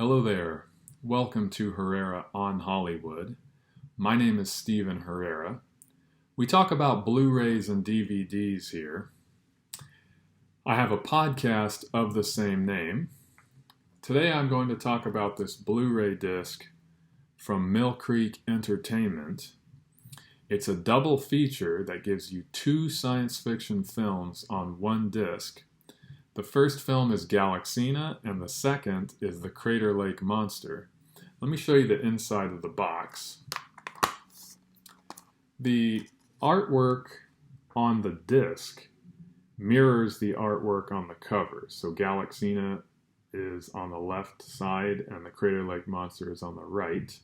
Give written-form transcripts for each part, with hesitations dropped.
Hello there. Welcome to Herrera On Hollywood. My name is Steven Herrera. We talk about Blu-rays and DVDs here. I have a podcast of the same name. Today I'm going to talk about this Blu-ray disc from Mill Creek Entertainment. It's a double feature that gives you two science fiction films on one disc. The first film is Galaxina, and the second is The Crater Lake Monster. Let me show you the inside of the box. The artwork on the disc mirrors the artwork on the cover. So Galaxina is on the left side, and The Crater Lake Monster is on the right.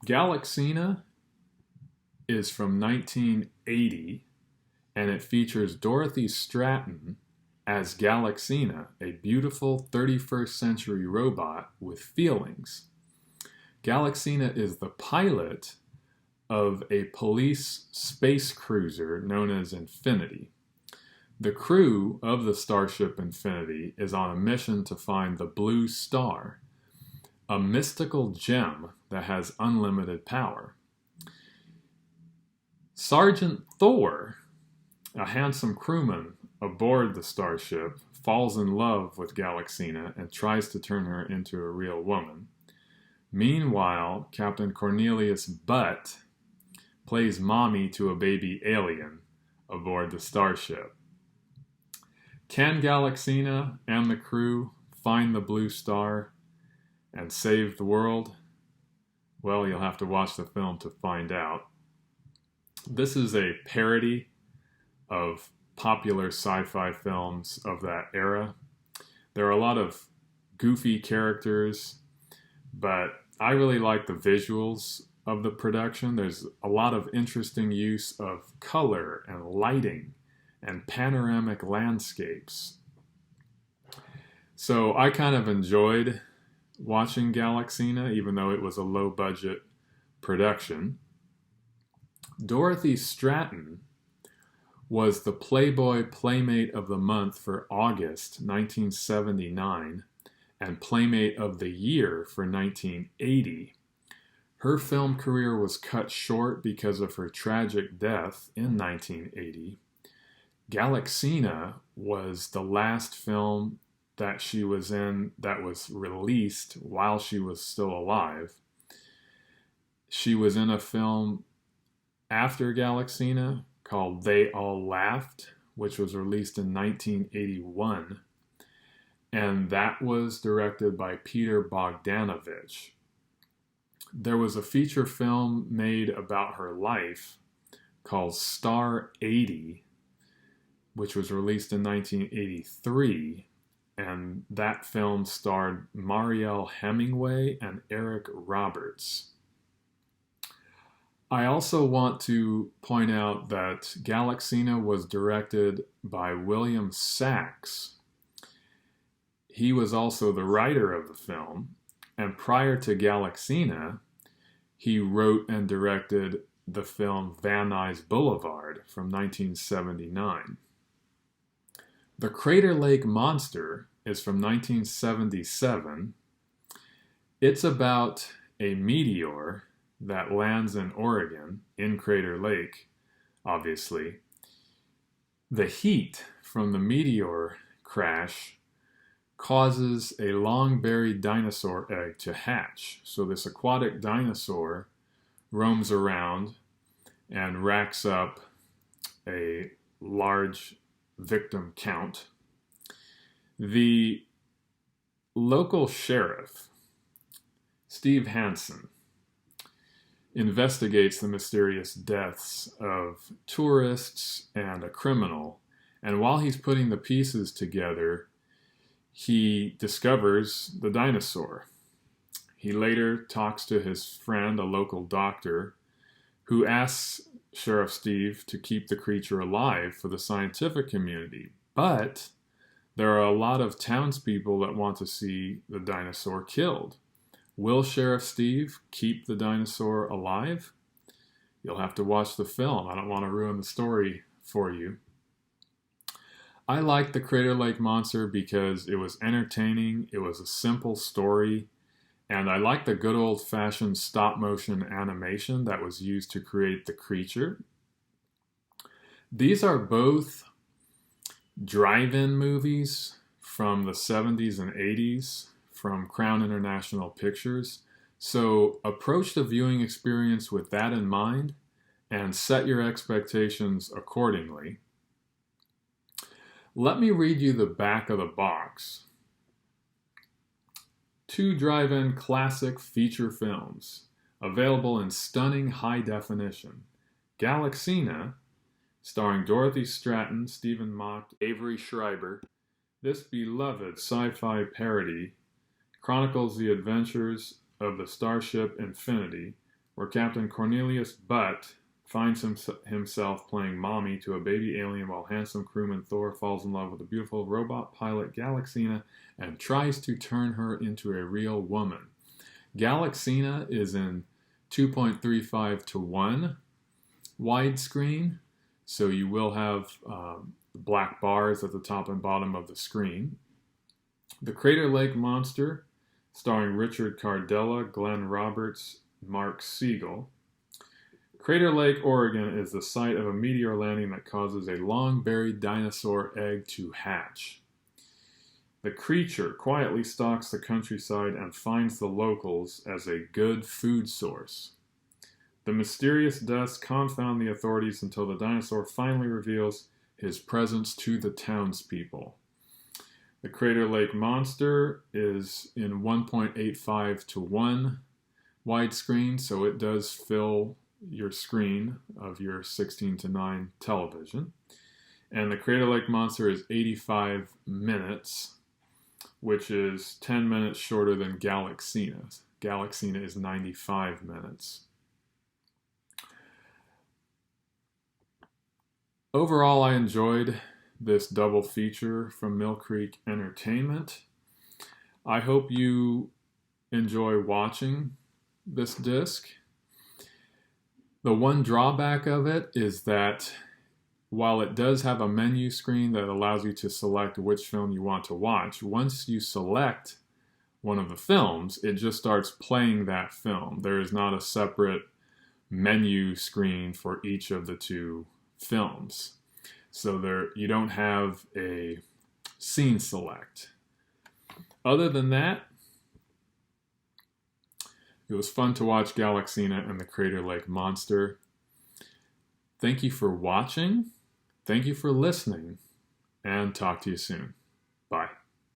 Galaxina is from 1980. And it features Dorothy Stratton as Galaxina, a beautiful 31st century robot with feelings. Galaxina is the pilot of a police space cruiser known as Infinity. The crew of the starship Infinity is on a mission to find the Blue Star, a mystical gem that has unlimited power. Sergeant Thor, a handsome crewman aboard the starship, falls in love with Galaxina and tries to turn her into a real woman. Meanwhile, Captain Cornelius Butt plays mommy to a baby alien aboard the starship. Can Galaxina and the crew find the Blue Star and save the world? Well, you'll have to watch the film to find out. This is a parody of popular sci-fi films of that era. There are a lot of goofy characters, but I really like the visuals of the production. There's a lot of interesting use of color and lighting and panoramic landscapes. So I kind of enjoyed watching Galaxina, even though it was a low-budget production. Dorothy Stratton was the Playboy Playmate of the Month for August 1979 and Playmate of the Year for 1980. Her film career was cut short because of her tragic death in 1980. Galaxina was the last film that she was in that was released while she was still alive. She was in a film after Galaxina called They All Laughed, which was released in 1981. And that was directed by Peter Bogdanovich. There was a feature film made about her life called Star 80, which was released in 1983. And that film starred Marielle Hemingway and Eric Roberts. I also want to point out that Galaxina was directed by William Sachs. He was also the writer of the film, and prior to Galaxina, he wrote and directed the film Van Nuys Boulevard from 1979. The Crater Lake Monster is from 1977. It's about a meteor that lands in Oregon, in Crater Lake, obviously. The heat from the meteor crash causes a long-buried dinosaur egg to hatch. So this aquatic dinosaur roams around and racks up a large victim count. The local sheriff, Steve Hansen, investigates the mysterious deaths of tourists and a criminal. And while he's putting the pieces together, he discovers the dinosaur. He later talks to his friend, a local doctor, who asks Sheriff Steve to keep the creature alive for the scientific community. But there are a lot of townspeople that want to see the dinosaur killed. Will Sheriff Steve keep the dinosaur alive? You'll have to watch the film. I don't want to ruin the story for you. I liked the Crater Lake Monster because it was entertaining, it was a simple story, and I liked the good old-fashioned stop-motion animation that was used to create the creature. These are both drive-in movies from the 70s and 80s from Crown International Pictures. So approach the viewing experience with that in mind and set your expectations accordingly. Let me read you the back of the box. 2 drive-in classic feature films, available in stunning high definition. Galaxina, starring Dorothy Stratton, Stephen Mock, Avery Schreiber. This beloved sci-fi parody chronicles the adventures of the starship Infinity, where Captain Cornelius Butt finds himself playing mommy to a baby alien while handsome crewman Thor falls in love with a beautiful robot pilot Galaxina and tries to turn her into a real woman. Galaxina is in 2.35 to 1 widescreen, so you will have black bars at the top and bottom of the screen. The Crater Lake Monster, starring Richard Cardella, Glenn Roberts, Mark Siegel. Crater Lake, Oregon is the site of a meteor landing that causes a long-buried dinosaur egg to hatch. The creature quietly stalks the countryside and finds the locals as a good food source. The mysterious deaths confound the authorities until the dinosaur finally reveals his presence to the townspeople. The Crater Lake Monster is in 1.85 to 1 widescreen, so it does fill your screen of your 16 to 9 television. And the Crater Lake Monster is 85 minutes, which is 10 minutes shorter than Galaxina. Galaxina is 95 minutes. Overall, I enjoyed this double feature from Mill Creek Entertainment. I hope you enjoy watching this disc. The one drawback of it is that while it does have a menu screen that allows you to select which film you want to watch, once you select one of the films, it just starts playing that film. There is not a separate menu screen for each of the 2 films. So you don't have a scene select. Other than that, it was fun to watch Galaxina and the Crater Lake Monster. Thank you for watching. Thank you for listening. And talk to you soon. Bye.